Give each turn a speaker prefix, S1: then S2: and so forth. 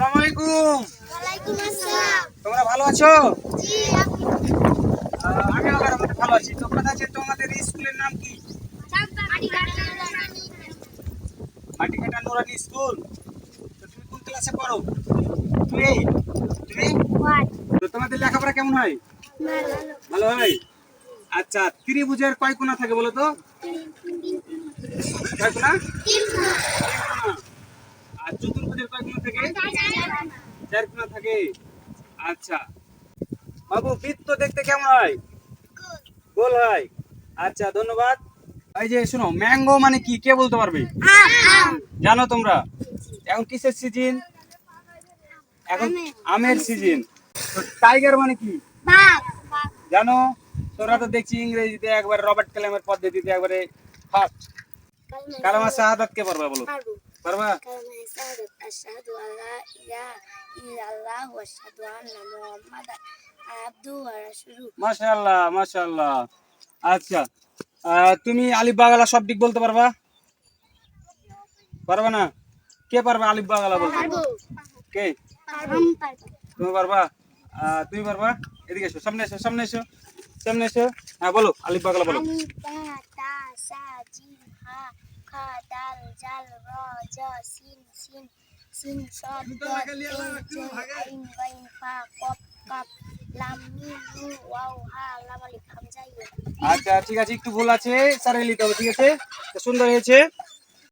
S1: আসসালামু আলাইকুম।
S2: ওয়ালাইকুম আসসালাম।
S1: তোমরা ভালো আছো?
S2: জি
S1: আমিও ভালো আছি। তোমরা আছে তোমাদের স্কুলের নাম কি? মাটিকাটা নুরানি স্কুল। তো তুমি কোন ক্লাসে পড়ো? তুমি তুমি তো তোমাদের লেখাপড়া কেমন হয়? ভালো হয়। আচ্ছা, ত্রিভুজের কয় কোণা থাকে বলো তো? কয় কোণা? তিন কোণা। আর চতুর্ভুজের কয় কোণা থাকে? চার কোণা থাকে। আচ্ছা বাবু, বৃত্ত দেখতে কেমন হয়? গোল হয়। আচ্ছা, ধন্যবাদ। এই যে শোনো, ম্যাঙ্গো মানে কি, কে বলতে পারবে? জানো তোমরা? এখন কিসের সিজন? এখন আমের সিজন। তো টাইগার মানে কি জানো? তোরা তো দেখছি ইংরেজিতে একবার রবার্ট ক্লেমের পদ্ধতিতে একবারে ফার্স্ট। কালামা শাহাদাত কে পারবা বলো? পারবা?
S2: আশহাদু আল্লা ইলাহা ইল্লাল্লাহ ওয়া আশহাদু আন্না মুহাম্মাদান আবদুহু ওয়া রাসূলুহু।
S1: মাশাআল্লাহ মাশাআল্লাহ। আচ্ছা, তুমি আলিফ বাগালা সব দিক বলতে পারবা? পারবা না? কে পারবে আলিফ বাগালা বলতে? কে? তুমি পারবা? তুমি পারবা? এদিকে এসো, সামনে এসো, সামনে এসো, সামনে এসো। হ্যাঁ বলো, আলিফ বাগালা বলো।
S2: আলিফ বা তা সা জিম হা খা দাল জাল র জ সিন সিন সিন শদ দদ তে আইন গাইন ফা কফ কাফ লাম মিম নুন ওয়াও হা লাম আলিফ হামজা ইয়া।
S1: আচ্ছা ঠিক আছে, একটু ভুল আছে, সারিয়ে নিতে হবে, ঠিক আছে? তো সুন্দর হয়েছে।